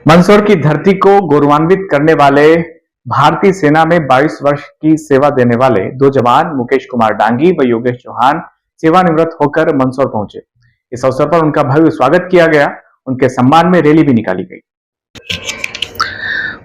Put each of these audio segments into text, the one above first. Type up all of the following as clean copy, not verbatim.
मंदसौर की धरती को गौरवान्वित करने वाले भारतीय सेना में 22 वर्ष की सेवा देने वाले दो जवान मुकेश कुमार डांगी व योगेश चौहान सेवानिवृत्त होकर मंदसौर पहुंचे। इस अवसर पर उनका भव्य स्वागत किया गया। उनके सम्मान में रैली भी निकाली गई।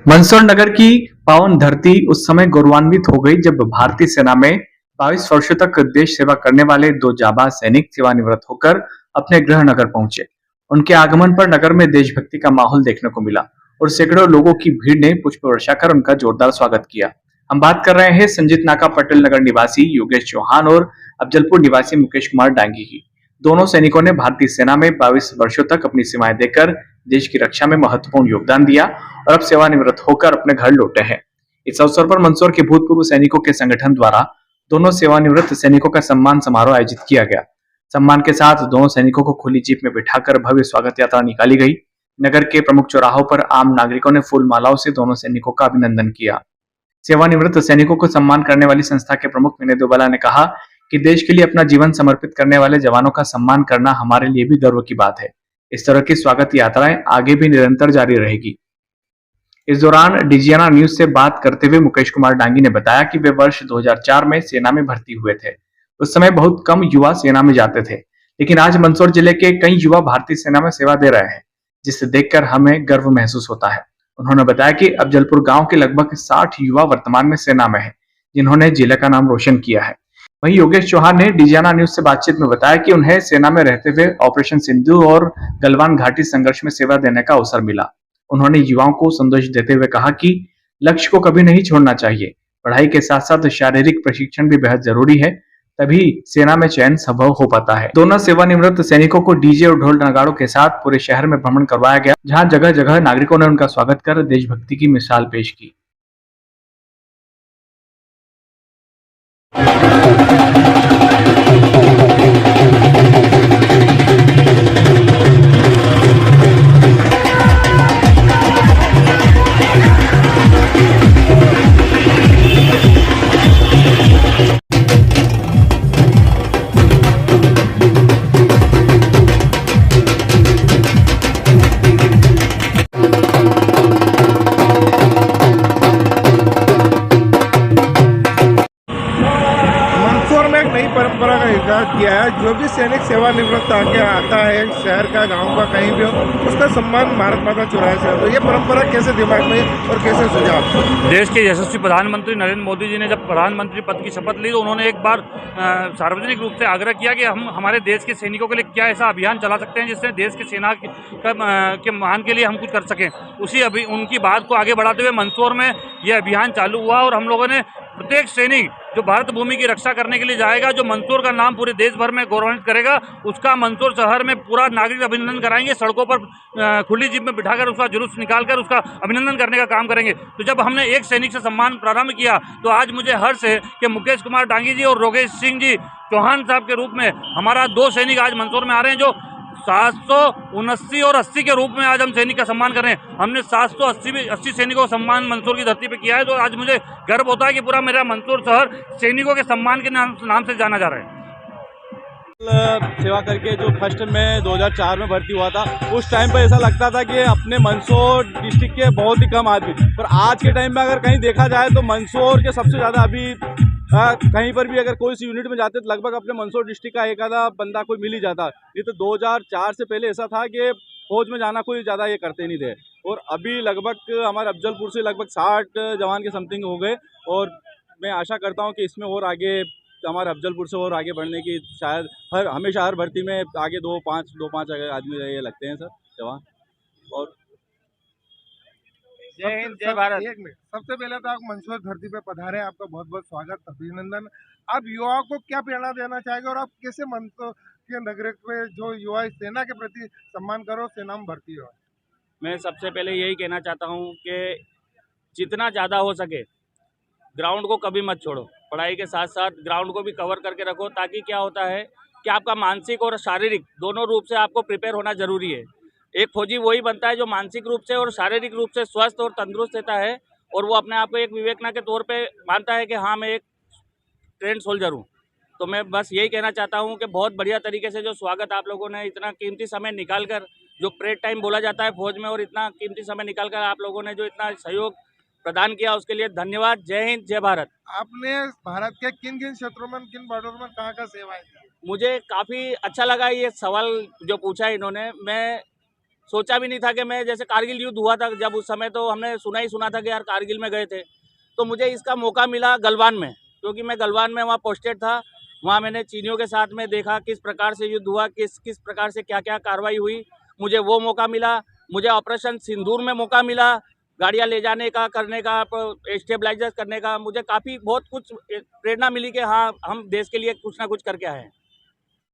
मंदसौर नगर की पावन धरती उस समय गौरवान्वित हो गई जब भारतीय सेना में 22 वर्षों तक देश सेवा करने वाले दो जाबाज सैनिक सेवानिवृत्त होकर अपने गृह नगर पहुंचे। उनके आगमन पर नगर में देशभक्ति का माहौल देखने को मिला और सैकड़ों लोगों की भीड़ ने पुष्प वर्षा कर उनका जोरदार स्वागत किया। हम बात कर रहे हैं संजीत नाका पटेल नगर निवासी योगेश चौहान और अफजलपुर निवासी मुकेश कुमार डांगी की। दोनों सैनिकों ने भारतीय सेना में 22 वर्षों तक अपनी सेवाएं देकर देश की रक्षा में महत्वपूर्ण योगदान दिया और अब सेवानिवृत्त होकर अपने घर लौटे हैं। इस अवसर पर मंदसौर के भूतपूर्व सैनिकों के संगठन द्वारा दोनों सेवानिवृत्त सैनिकों का सम्मान समारोह आयोजित किया गया। सम्मान के साथ दोनों सैनिकों को खुली जीप में बिठाकर भव्य स्वागत यात्रा निकाली गई। नगर के प्रमुख चौराहों पर आम नागरिकों ने फूल मालाओं से दोनों सैनिकों का अभिनंदन किया। सेवानिवृत्त सैनिकों को सम्मान करने वाली संस्था के प्रमुख विनय दुबला ने कहा कि देश के लिए अपना जीवन समर्पित करने वाले जवानों का सम्मान करना हमारे लिए भी गर्व की बात है। इस तरह की स्वागत यात्राएं आगे भी निरंतर जारी रहेगी। इस दौरान डिजियाना न्यूज से बात करते हुए मुकेश कुमार डांगी ने बताया कि वे वर्ष 2004 में सेना में भर्ती हुए थे। उस समय बहुत कम युवा सेना में जाते थे, लेकिन आज मंदसौर जिले के कई युवा भारतीय सेना में सेवा दे रहे हैं, जिसे देखकर हमें गर्व महसूस होता है। उन्होंने बताया कि अफजलपुर गांव के लगभग 60 युवा वर्तमान में सेना में हैं, जिन्होंने जिले का नाम रोशन किया है। वहीं योगेश चौहान ने डिजियाना न्यूज से बातचीत में बताया कि उन्हें सेना में रहते हुए ऑपरेशन सिंधु और गलवान घाटी संघर्ष में सेवा देने का अवसर मिला। उन्होंने युवाओं को संदेश देते हुए कहा कि लक्ष्य को कभी नहीं छोड़ना चाहिए। पढ़ाई के साथ साथ शारीरिक प्रशिक्षण भी बेहद जरूरी है, तभी सेना में चयन संभव हो पाता है। दोनों सेवानिवृत्त सैनिकों को डीजे और ढोल नगाड़ों के साथ पूरे शहर में भ्रमण करवाया गया, जहां जगह जगह नागरिकों ने उनका स्वागत कर देशभक्ति की मिसाल पेश की। मंदसौर में एक नई परंपरा का इजाद किया है। जो भी सैनिक सेवानिवृत्त आके आता है, शहर का, गांव का, कहीं भी हो, उसका सम्मान भारत माता चौराहे से। तो ये परंपरा कैसे दिमाग में और कैसे सुझा? देश के यशस्वी प्रधानमंत्री नरेंद्र मोदी जी ने जब प्रधानमंत्री पद की शपथ ली तो उन्होंने एक बार सार्वजनिक रूप से आग्रह किया कि हम हमारे देश के सैनिकों के लिए क्या ऐसा अभियान चला सकते हैं जिससे देश की सेना के मान के लिए हम कुछ कर सकें। उनकी बात को आगे बढ़ाते हुए मंदसौर में यह अभियान चालू हुआ और हम लोगों ने प्रत्येक सैनिक जो भारत भूमि की रक्षा करने के लिए जाएगा, जो मंदसौर का नाम पूरे देश भर में गौरवान्वित करेगा, उसका मंदसौर शहर में पूरा नागरिक अभिनंदन कराएंगे। सड़कों पर खुली जीप में बिठाकर उसका जुलूस निकालकर उसका अभिनंदन करने का काम करेंगे। तो जब हमने एक सैनिक से सम्मान प्रारंभ किया तो आज मुझे हर्ष है कि मुकेश कुमार डांगी जी और योगेश सिंह जी चौहान साहब के रूप में हमारा दो सैनिक आज मंदसौर में आ रहे हैं, जो 779 और 80 के रूप में आज हम सैनिक का सम्मान कर रहे हैं। हमने 780 सैनिकों का सम्मान मंदसौर की धरती पे किया है, तो आज मुझे गर्व होता है कि पूरा मेरा मंदसौर शहर सैनिकों के सम्मान के नाम से जाना जा रहा है। सेवा करके जो फर्स्ट में 2004 में भर्ती हुआ था, उस टाइम पर ऐसा लगता था कि अपने मंदसौर डिस्ट्रिक्ट के बहुत ही कम आदमी, पर आज के टाइम में अगर कहीं देखा जाए तो मंदसौर के सबसे ज़्यादा अभी कहीं पर भी अगर कोई सी यूनिट में जाते तो लगभग अपने मंदसौर डिस्ट्रिक्ट का एक आधा बंदा कोई मिल ही जाता। ये तो 2004 से पहले ऐसा था कि फौज में जाना कोई ज़्यादा ये करते नहीं थे, और अभी लगभग हमारे अफजलपुर से लगभग 60 जवान के समथिंग हो गए, और मैं आशा करता हूँ कि इसमें और आगे हमारे अफजलपुर से और आगे बढ़ने की शायद हमेशा हर भर्ती में आगे दो पाँच आदमी ये लगते हैं सर जवान। और जय हिंद, जय भारत। एक मिनट, सबसे पहले तो आप मंदसौर धरती पे पधारे, आपका बहुत बहुत स्वागत, अभिनंदन। आप युवाओं को क्या प्रेरणा देना चाहेंगे और आप कैसे मंदसौर के नगर में जो युवा सेना के प्रति सम्मान करो, सेना में भर्ती हो? मैं सबसे पहले यही कहना चाहता हूँ कि जितना ज़्यादा हो सके ग्राउंड को कभी मत छोड़ो। पढ़ाई के साथ साथ ग्राउंड को भी कवर करके रखो, ताकि क्या होता है कि आपका मानसिक और शारीरिक दोनों रूप से आपको प्रिपेयर होना ज़रूरी है। एक फौजी वही बनता है जो मानसिक रूप से और शारीरिक रूप से स्वस्थ और तंदुरुस्त रहता है, और वो अपने आप को एक विवेचना के तौर पे मानता है कि हाँ मैं एक ट्रेंड सोल्जर हूँ। तो मैं बस यही कहना चाहता हूँ कि बहुत बढ़िया तरीके से जो स्वागत आप लोगों ने इतना कीमती समय निकाल कर जो परेड टाइम बोला जाता है फौज में, और इतना कीमती समय निकाल कर आप लोगों ने जो इतना सहयोग प्रदान किया उसके लिए धन्यवाद। जय हिंद, जय भारत। आपने भारत के किन किन क्षेत्रों में, किन बॉर्डर में कहाँ सेवाएं दी? मुझे काफ़ी अच्छा लगा ये सवाल जो पूछा इन्होंने। मैं सोचा भी नहीं था कि मैं, जैसे कारगिल युद्ध हुआ था जब, उस समय तो हमने सुना ही सुना था कि यार कारगिल में गए थे, तो मुझे इसका मौका मिला गलवान में, क्योंकि मैं गलवान में वहाँ पोस्टेड था। वहाँ मैंने चीनियों के साथ में देखा किस प्रकार से युद्ध हुआ, किस प्रकार से क्या क्या कार्रवाई हुई। मुझे वो मौका मिला। मुझे ऑपरेशन सिंदूर में मौका मिला, गाड़ियाँ ले जाने का, करने का, स्टेबलाइजर करने का। मुझे काफ़ी बहुत कुछ प्रेरणा मिली कि हाँ, हम देश के लिए कुछ ना कुछ करके आए हैं।